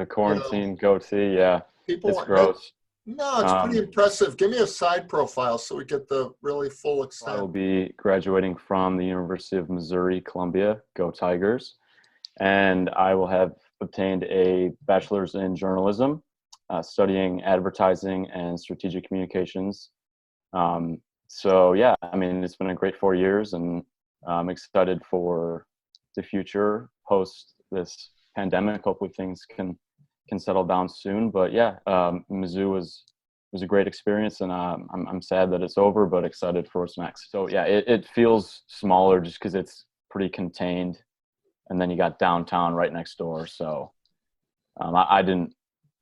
The You know, quarantine goatee, yeah, it's people, gross. no, it's pretty Um, impressive. Give me a side profile so we get the really full I will extent. be graduating from the University of Missouri, Columbia. Go Tigers! And I will have obtained a bachelor's in journalism, studying advertising and strategic communications. Um, so yeah, I mean, it's been a great 4 years, and I'm excited for the future post this pandemic. Hopefully, things can settle down soon. But yeah, Mizzou was a great experience, and I'm sad that it's over, but excited for what's next. So yeah, it feels smaller just because it's pretty contained, and then you got downtown right next door. So I didn't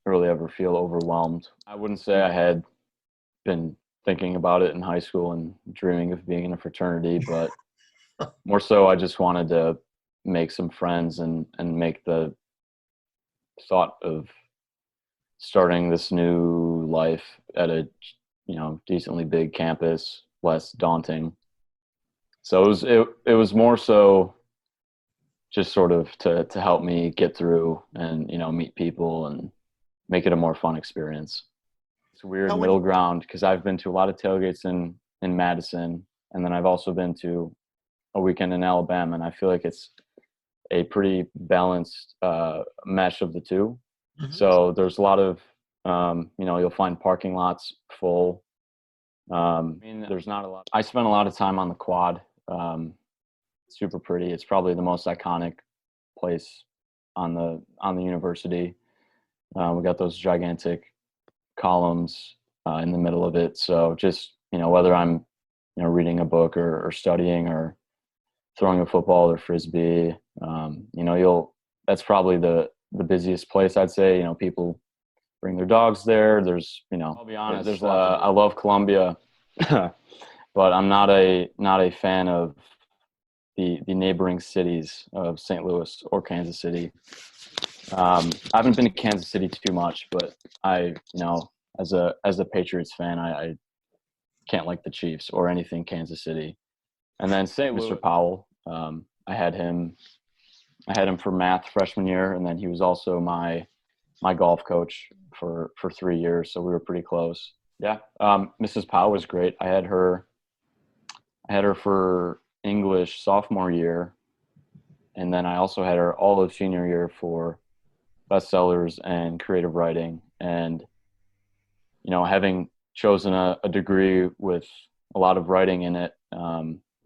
really ever feel overwhelmed. I wouldn't say I had been thinking about it in high school and dreaming of being in a fraternity, but more so I just wanted to make some friends and make the thought of starting this new life at a decently big campus less daunting. So it was more so just sort of to help me get through and meet people and make it a more fun experience. It's a weird Now, middle ground because I've been to a lot of tailgates in Madison, and then I've also been to a weekend in Alabama, and I feel like it's a pretty balanced mesh of the two. Mhm. So there's a lot of you'll find parking lots full. I mean, there's not a lot. I spent a lot of time on the quad. Super pretty. It's probably the most iconic place on the university. We got those gigantic columns in the middle of it. So just whether I'm reading a book or studying or throwing a football or frisbee, you'll that's probably the busiest place, I'd say. People bring their dogs there. I'll be honest, there's I love Columbia, but I'm not a fan of the neighboring cities of St. Louis or Kansas City. I haven't been to Kansas City too much, but as a Patriots fan, I can't like the Chiefs or anything Kansas City. And then St. Louis, Mr. Powell, I had him for math freshman year, and then he was also my golf coach for 3 years, so we were pretty close. Yeah, Mrs. Powell was great. I had her for English sophomore year, and then I also had her all of senior year for bestsellers and creative writing. And having chosen a degree with a lot of writing in it,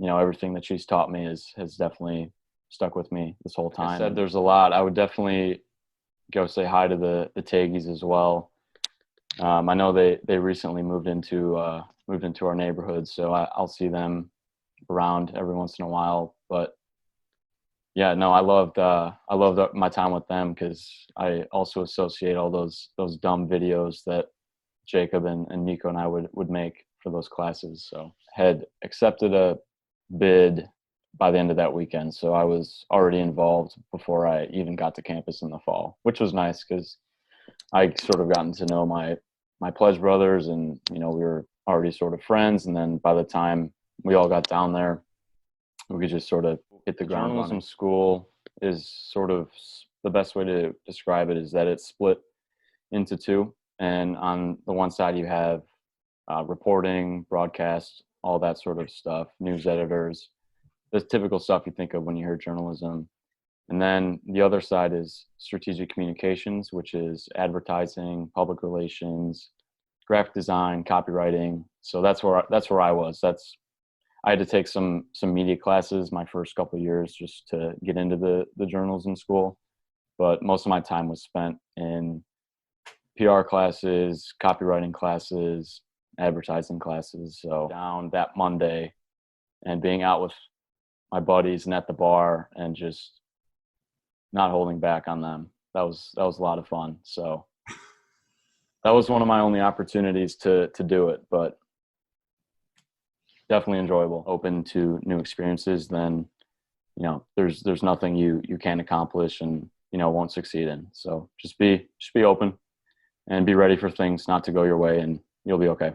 everything that she's taught me has definitely stuck with me this whole time. Like I said, there's a lot. I would definitely go say hi to the Taggies as well. I know they recently moved into our neighborhood, so I'll see them around every once in a while. But yeah, no, I loved my time with them because I also associate all those dumb videos that Jacob and Nico and I would make for those classes. So had accepted a bid by the end of that weekend, so I was already involved before I even got to campus in the fall, which was nice because I sort of gotten to know my pledge brothers, and we were already sort of friends. And then by the time we all got down there, we could just sort of hit the ground running. Journalism school is sort of the best way to describe it is that it's split into two. And on the one side, you have reporting, broadcast, all that sort of stuff, news editors, the typical stuff you think of when you hear journalism. And then the other side is strategic communications, which is advertising, public relations, graphic design, copywriting. So that's where I was. I had to take some media classes my first couple of years just to get into the journalism school. But most of my time was spent in PR classes, copywriting classes, advertising classes. So down that Monday and being out with my buddies and at the bar and just not holding back on them. That was a lot of fun. So that was one of my only opportunities to do it, but definitely enjoyable. Open to new experiences, then there's nothing you can't accomplish and won't succeed in. So just be open and be ready for things not to go your way, and you'll be okay.